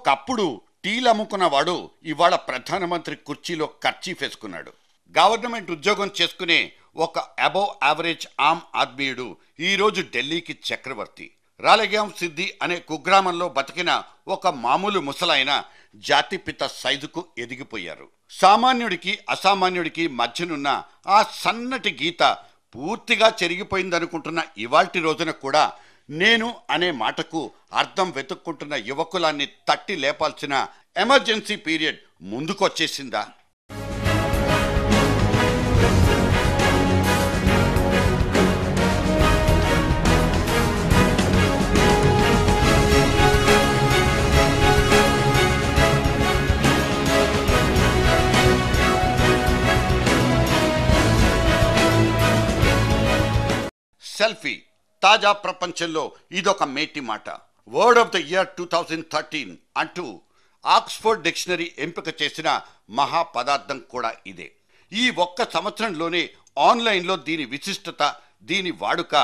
ఒకప్పుడు టీలు అమ్ముకున్నవాడు ఇవాళ ప్రధానమంత్రి కుర్చీలో కర్చీఫ్ వేసుకున్నాడు. గవర్నమెంట్ ఉద్యోగం చేసుకునే ఒక అబోవ్ యావరేజ్ ఆమ్ ఆద్మీయుడు ఈరోజు ఢిల్లీకి చక్రవర్తి. రాలేగాం సిద్ధి అనే కుగ్రామంలో బతికిన ఒక మామూలు ముసలాయన జాతిపిత సైజుకు ఎదిగిపోయారు. సామాన్యుడికి అసామాన్యుడికి మధ్యనున్న ఆ సన్నటి గీత పూర్తిగా చెరిగిపోయిందనుకుంటున్న ఇవాల్టి రోజున కూడా నేను అనే మాటకు అర్థం వెతుక్కుంటున్న యువకులాన్ని తట్టి లేపాల్సిన ఎమర్జెన్సీ పీరియడ్ ముందుకొచ్చేసిందా? సెల్ఫీ తాజా ప్రపంచంలో ఇదొక మేటి మాట. వర్డ్ ఆఫ్ ద ఇయర్ 2013 అంటూ ఆక్స్ఫర్డ్ డిక్షనరీ ఎంపిక చేసిన మహాపదార్థం కూడా ఇదే. ఈ ఒక్క సంవత్సరంలోనే ఆన్లైన్లో దీని విశిష్టత, దీని వాడుక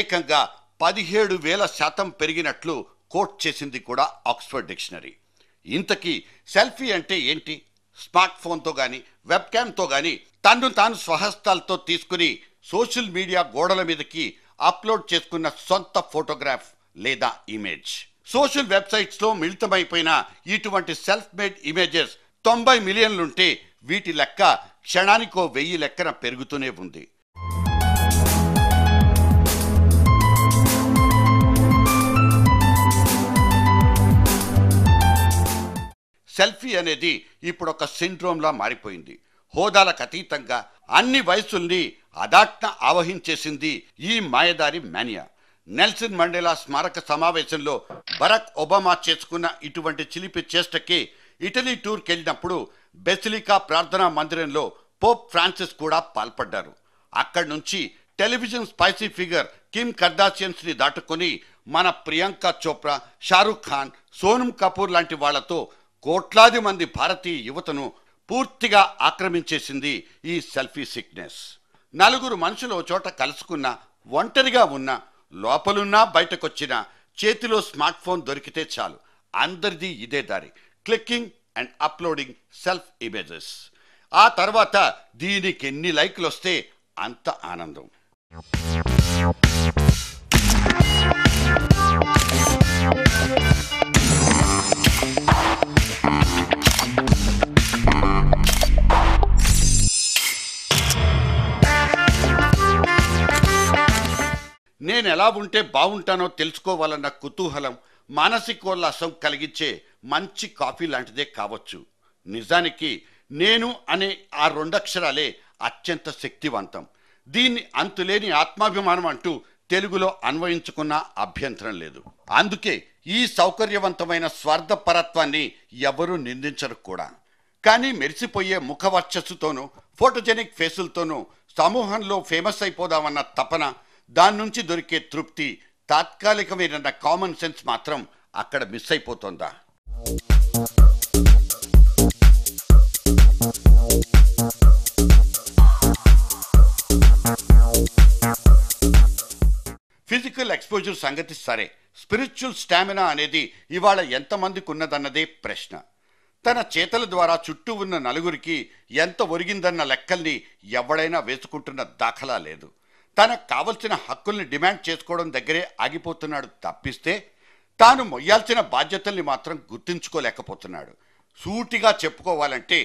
ఏకంగా 17,000% పెరిగినట్లు కోట్ చేసింది కూడా ఆక్స్ఫర్డ్ డిక్షనరీ. ఇంతకీ సెల్ఫీ అంటే ఏంటి? స్మార్ట్ ఫోన్తో కానీ వెబ్ క్యామ్తో కానీ తన్ను తాను స్వహస్తాలతో తీసుకుని సోషల్ మీడియా గోడల మీదకి అప్లోడ్ చేసుకున్న సొంత ఫోటోగ్రాఫ్ లేదా ఇమేజ్. సోషల్ వెబ్సైట్స్లో మిళితమైపోయిన ఇటువంటి సెల్ఫ్ మేడ్ ఇమేజెస్ 90 మిలియన్లుంటే వీటి లెక్క క్షణానికో 1000 లెక్కన పెరుగుతూనే ఉంది. సెల్ఫీ అనేది ఇప్పుడు ఒక సిండ్రోమ్లా మారిపోయింది. హోదాలకు అతీతంగా అన్ని వయసుల్ని అదాట్న ఆవహించేసింది ఈ మాయదారి మేనియా. నెల్సన్ మండేలా స్మారక సమావేశంలో బరాక్ ఒబామా చేసుకున్న ఇటువంటి చిలిపి చేష్టకి ఇటలీ టూర్కి వెళ్ళినప్పుడు బెసిలికా ప్రార్థనా మందిరంలో పోప్ ఫ్రాన్సిస్ కూడా పాల్పడ్డారు. అక్కడి నుంచి టెలివిజన్ స్పైసీ ఫిగర్ కిమ్ కర్దాషియన్స్ని దాటుకొని మన ప్రియాంక చోప్రా, షారుఖ్ ఖాన్, సోనం కపూర్ లాంటి వాళ్లతో కోట్లాది మంది భారతీయ యువతను పూర్తిగా ఆక్రమించేసింది ఈ సెల్ఫీ సిక్నెస్. నలుగురు మనుషులు చోట కలుసుకున్నా, ఒంటరిగా ఉన్నా, లోపలున్నా బయటకొచ్చినా చేతిలో స్మార్ట్ ఫోన్ దొరికితే చాలు, అందరిది ఇదే దారి, clicking and uploading self images. ఆ తర్వాత దీనికి ఎన్ని లైక్లు వస్తే అంత ఆనందం. నేను ఎలా ఉంటే బాగుంటానో తెలుసుకోవాలన్న కుతూహలం, మానసికోల్లాసం కలిగించే మంచి కాఫీ లాంటిదే కావచ్చు. నిజానికి నేను అనే ఆ 2 అక్షరాలే అత్యంత శక్తివంతం. దీన్ని అంతులేని ఆత్మాభిమానం అంటూ తెలుగులో అన్వయించుకున్న అభ్యంతరం లేదు. అందుకే ఈ సౌకర్యవంతమైన స్వార్థపరత్వాన్ని ఎవరూ నిందించరు కూడా. కానీ మెరిసిపోయే ముఖవర్చస్సుతోనూ ఫోటోజెనిక్ ఫేసులతోనూ సమూహంలో ఫేమస్ అయిపోదామన్న తపన, దాని నుంచి దొరికే తృప్తి, తాత్కాలికమైన కామన్ సెన్స్ మాత్రం అక్కడ మిస్ అయిపోతుందా? ఫిజికల్ ఎక్స్పోజర్ సంగతి సరే, స్పిరిచువల్ స్టామినా అనేది ఇవాళ ఎంతమందికి ఉన్నదన్నదే ప్రశ్న. తన చేతల ద్వారా చుట్టూ ఉన్న నలుగురికి ఎంత ఒరిగిందన్న లెక్కల్ని ఎవడైనా వేసుకుంటున్న దాఖలా లేదు. తనకు కావలసిన హక్కుల్ని డిమాండ్ చేసుకోవడం దగ్గరే ఆగిపోతున్నాడు తప్పిస్తే తాను మొయ్యాల్సిన బాధ్యతల్ని మాత్రం గుర్తించుకోలేకపోతున్నాడు. సూటిగా చెప్పుకోవాలంటే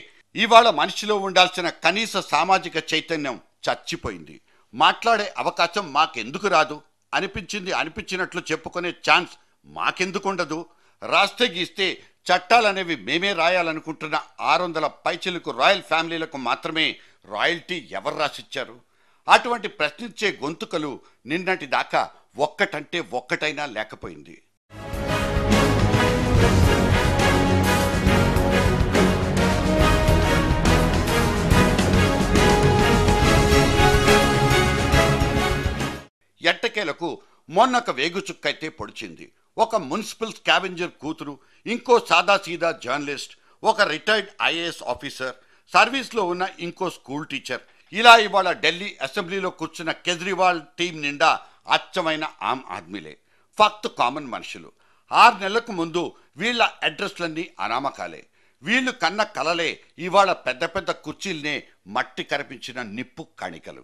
ఇవాళ మనిషిలో ఉండాల్సిన కనీస సామాజిక చైతన్యం చచ్చిపోయింది. మాట్లాడే అవకాశం మాకెందుకు రాదు, అనిపించినట్లు చెప్పుకునే ఛాన్స్ మాకెందుకుండదు, రాస్తే గీస్తే చట్టాలనేవి మేమే రాయాలనుకుంటున్న 600 పైచిలకు రాయల్ ఫ్యామిలీలకు మాత్రమే రాయల్టీ ఎవరు రాసిచ్చారు? అటువంటి ప్రశ్నించే గొంతుకలు నిన్నటి దాకా ఒక్కటంటే ఒక్కటైనా లేకపోయింది. ఎట్టకేలకు మొన్నొక వేగుచుక్కైతే పొడిచింది. ఒక మున్సిపల్ స్కావెంజర్ కూతురు, ఇంకో సాదాసీదా జర్నలిస్ట్, ఒక రిటైర్డ్ ఐఏఎస్ ఆఫీసర్, సర్వీస్లో ఉన్న ఇంకో స్కూల్ టీచర్, ఇలా ఇవాళ ఢిల్లీ అసెంబ్లీలో కూర్చున్న కేజ్రీవాల్ టీం నిండా అచ్చమైన ఆమ్ ఆద్మీలే, ఫక్త్ కామన్ మనుషులు. 6 నెలలకు ముందు వీళ్ళ అడ్రస్లన్నీ అనామకాలే. వీళ్ళు కన్న కలలే ఇవాళ పెద్ద పెద్ద కుర్చీల్నే మట్టి కరిపించిన నిప్పు కణికలు.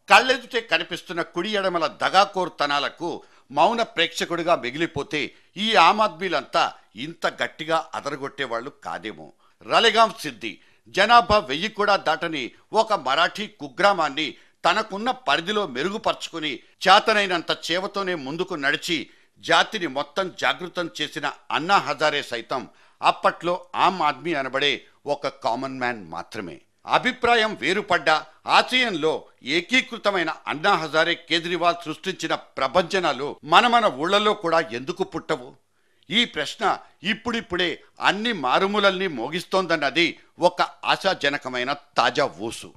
కళ్ళెదుటే కనిపిస్తున్న కుడి ఎడమల దగాకోరుతనాలకు మౌన ప్రేక్షకుడిగా మిగిలిపోతే ఈ ఆమ్ ఆద్మీలంతా ఇంత గట్టిగా అదరగొట్టేవాళ్లు కాదేమో. రలిగాం సిద్ధి జనాభా 1000 కూడా దాటని ఒక మరాఠీ కుగ్రామాన్ని తనకున్న పరిధిలో మెరుగుపరుచుకుని చేతనైనంత చేవతోనే ముందుకు నడిచి జాతిని మొత్తం జాగృతం చేసిన అన్నా హజారే సైతం అప్పట్లో ఆమ్ ఆద్మీ అనబడే ఒక కామన్ మ్యాన్ మాత్రమే. అభిప్రాయం వేరుపడ్డా ఆశయంలో ఏకీకృతమైన అన్నా హజారే కేజ్రీవాల్ సృష్టించిన ప్రభంజనాలు మన ఊళ్ళలో కూడా ఎందుకు పుట్టవు? ఈ ప్రశ్న ఇప్పుడిప్పుడే అన్ని మారుమూలల్ని మోగిస్తోందన్నది ఒక ఆశాజనకమైన తాజా ఊసు.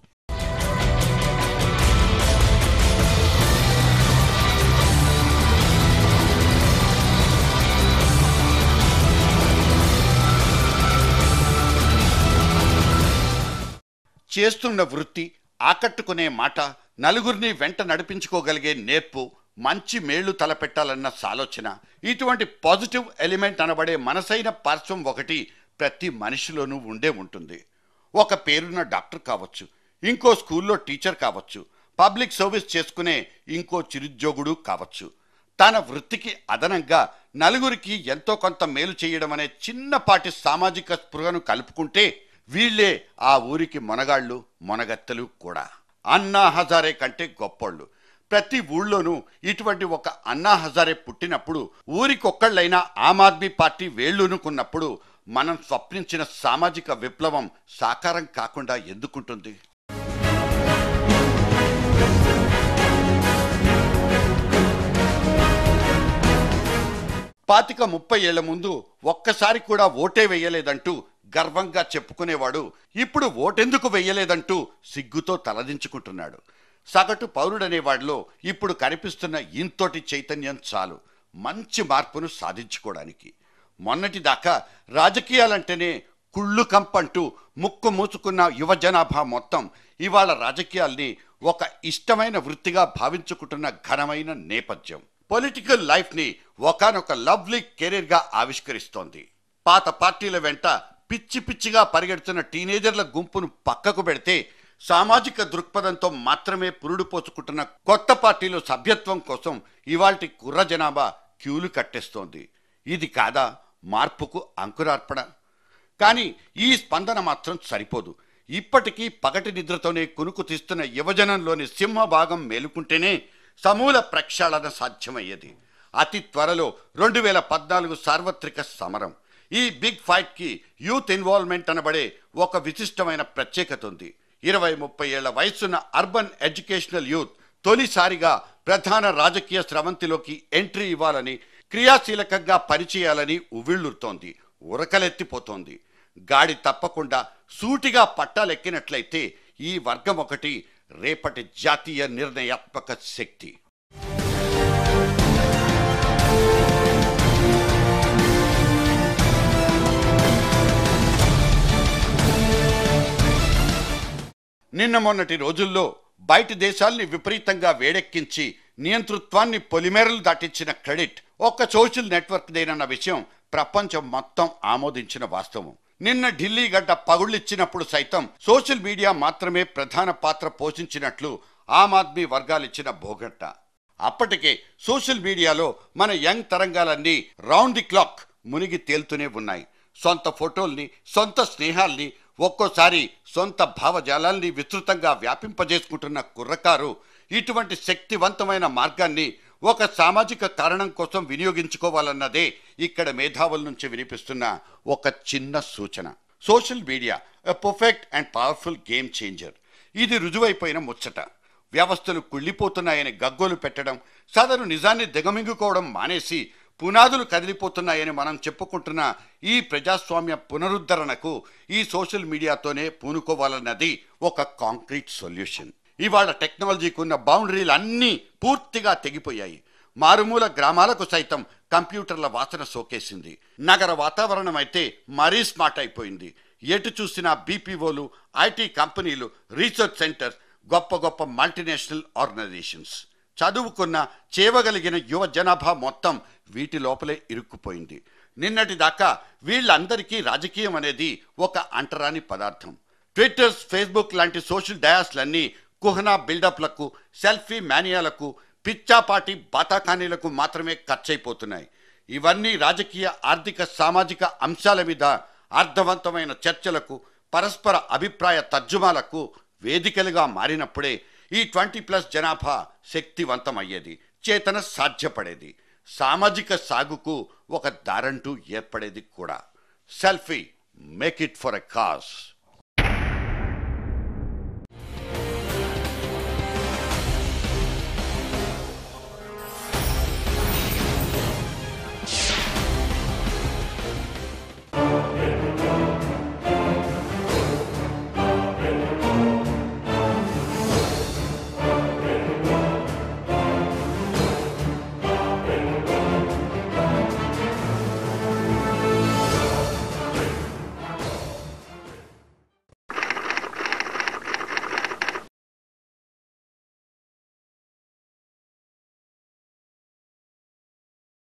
చేస్తున్న వృత్తి, ఆకట్టుకునే మాట, నలుగురిని వెంట నడిపించుకోగలిగే నేర్పు, మంచి మేళ్లు తలపెట్టాలన్న సాలోచన, ఇటువంటి పాజిటివ్ ఎలిమెంట్ అనబడే మనసైన పార్శ్వం ఒకటి ప్రతి మనిషిలోనూ ఉండే ఉంటుంది. ఒక పేరున్న డాక్టర్ కావచ్చు, ఇంకో స్కూల్లో టీచర్ కావచ్చు, పబ్లిక్ సర్వీస్ చేసుకునే ఇంకో చిరుద్యోగుడు కావచ్చు. తన వృత్తికి అదనంగా నలుగురికి ఎంతో కొంత మేలు చేయడం అనే చిన్నపాటి సామాజిక స్పృహను కలుపుకుంటే వీళ్లే ఆ ఊరికి మొనగాళ్ళు, మొనగత్తెలు కూడా. అన్నా హజారే కంటే గొప్పోళ్ళు. ప్రతి ఊళ్ళోనూ ఇటువంటి ఒక అన్నా హజారే పుట్టినప్పుడు ఊరికొక్కళ్ళైనా ఆమ్ ఆద్మీ పార్టీ వేళ్ళూనుకున్నప్పుడు మనం స్వప్నించిన సామాజిక విప్లవం సాకారం కాకుండా ఎందుకుంటుంది? 25-30 ఏళ్ల ముందు ఒక్కసారి కూడా ఓటే వెయ్యలేదంటూ గర్వంగా చెప్పుకునేవాడు ఇప్పుడు ఓటెందుకు వెయ్యలేదంటూ సిగ్గుతో తలదించుకుంటున్నాడు. సగటు పౌరుడనేవాడిలో ఇప్పుడు కనిపిస్తున్న ఇంతోటి చైతన్యం చాలు మంచి మార్పును సాధించుకోవడానికి. మొన్నటిదాకా రాజకీయాలంటేనే కుళ్ళు కంపంటూ ముక్కు మూసుకున్న యువ జనాభా మొత్తం ఇవాళ రాజకీయాల్ని ఒక ఇష్టమైన వృత్తిగా భావించుకుంటున్న ఘనమైన నేపథ్యం పొలిటికల్ లైఫ్ని ఒకనొక లవ్లీ కెరీర్గా ఆవిష్కరిస్తోంది. పాత పార్టీల వెంట పిచ్చి పిచ్చిగా పరిగెడుతున్న టీనేజర్ల గుంపును పక్కకు పెడితే సామాజిక దృక్పథంతో మాత్రమే పురుడు పోసుకుంటున్న కొత్త పార్టీలో సభ్యత్వం కోసం ఇవాల్టి కుర్ర జనాభా క్యూలు కట్టేస్తోంది. ఇది కాదా మార్పుకు అంకురార్పణ? కానీ ఈ స్పందన మాత్రం సరిపోదు. ఇప్పటికీ పగటి నిద్రతోనే కునుకు తీస్తున్న యువజనంలోని సింహభాగం మేలుకుంటేనే సమూల ప్రక్షాళన సాధ్యమయ్యేది. అతి త్వరలో 2014 సార్వత్రిక సమరం. ఈ బిగ్ ఫైట్కి యూత్ ఇన్వాల్వ్మెంట్ అనబడే ఒక విశిష్టమైన ప్రత్యేకత ఉంది. 20-30 ఏళ్ల వయసున్న అర్బన్ ఎడ్యుకేషనల్ యూత్ తొలిసారిగా ప్రధాన రాజకీయ స్రవంతిలోకి ఎంట్రీ ఇవ్వాలని, క్రియాశీలకంగా పనిచేయాలని ఉవ్విళ్ళూరుతోంది, ఉరకలెత్తిపోతోంది. గాడి తప్పకుండా సూటిగా పట్టాలెక్కినట్లయితే ఈ వర్గం ఒకటి రేపటి జాతీయ నిర్ణయాత్మక శక్తి. నిన్న మొన్నటి రోజుల్లో బయటి దేశాల్ని విపరీతంగా వేడెక్కించి నియంతృత్వాన్ని పొలిమేరలు దాటించిన క్రెడిట్ ఒక్క సోషల్ నెట్వర్క్ దేనన్న విషయం ప్రపంచం మొత్తం ఆమోదించిన వాస్తవం. నిన్న ఢిల్లీ గడ్డ పగుళ్ళిచ్చినప్పుడు సైతం సోషల్ మీడియా మాత్రమే ప్రధాన పాత్ర పోషించినట్లు ఆమ్ ఆద్మీ వర్గాలిచ్చిన భోగట్ట. అప్పటికే సోషల్ మీడియాలో మన యంగ్ తరంగాలన్నీ రౌండ్ ది క్లాక్ మునిగి తేలుతూనే ఉన్నాయి. సొంత ఫోటోల్ని, సొంత స్నేహాల్ని, ఒక్కోసారి సొంత భావజాలాల్ని విస్తృతంగా వ్యాపింపజేసుకుంటున్న కుర్రకారు ఇటువంటి శక్తివంతమైన మార్గాన్ని ఒక సామాజిక కారణం కోసం వినియోగించుకోవాలన్నదే ఇక్కడ మేధావుల నుంచి వినిపిస్తున్న ఒక చిన్న సూచన. Social media a perfect and powerful game changer. ఇది రుజువైపోయిన ముచ్చట. వ్యవస్థలు కుళ్ళిపోతున్నాయని గగ్గోలు పెట్టడం, సదరు నిజాన్ని దిగమింగుకోవడం మానేసి పునాదులు కదిలిపోతున్నాయని మనం చెప్పుకుంటున్న ఈ ప్రజాస్వామ్య పునరుద్ధరణకు ఈ సోషల్ మీడియాతోనే పూనుకోవాలన్నది ఒక కాంక్రీట్ సొల్యూషన్. ఇవాళ టెక్నాలజీకి ఉన్న బౌండరీలు అన్నీ పూర్తిగా తెగిపోయాయి. మారుమూల గ్రామాలకు సైతం కంప్యూటర్ల వాసన సోకేసింది. నగర వాతావరణం అయితే మరీ స్మార్ట్ అయిపోయింది. ఎటు చూసినా బీపీఓలు, ఐటీ కంపెనీలు, రీసెర్చ్ సెంటర్స్, గొప్ప గొప్ప మల్టీనేషనల్ ఆర్గనైజేషన్స్. చదువుకున్న చేయగలిగిన యువ జనాభా మొత్తం వీటి లోపలే ఇరుక్కుపోయింది. నిన్నటి దాకా వీళ్ళందరికీ రాజకీయం అనేది ఒక అంటరాని పదార్థం. ట్విట్టర్స్, ఫేస్బుక్ లాంటి సోషల్ డయాస్లన్నీ కుహనా బిల్డప్లకు, సెల్ఫీ మేనియాలకు, పిచ్చాపాటి బాతాకానీలకు మాత్రమే ఖర్చయిపోతున్నాయి. ఇవన్నీ రాజకీయ, ఆర్థిక, సామాజిక అంశాల మీద అర్థవంతమైన చర్చలకు, పరస్పర అభిప్రాయ తర్జుమాలకు వేదికలుగా మారినప్పుడే ఈ 20+ జనాభా శక్తివంతమయ్యేది, చేతన సాధ్యపడేది, సామాజిక సాగుకు ఒక దారంటూ ఏర్పడేది కూడా. Selfie, make it for a cause.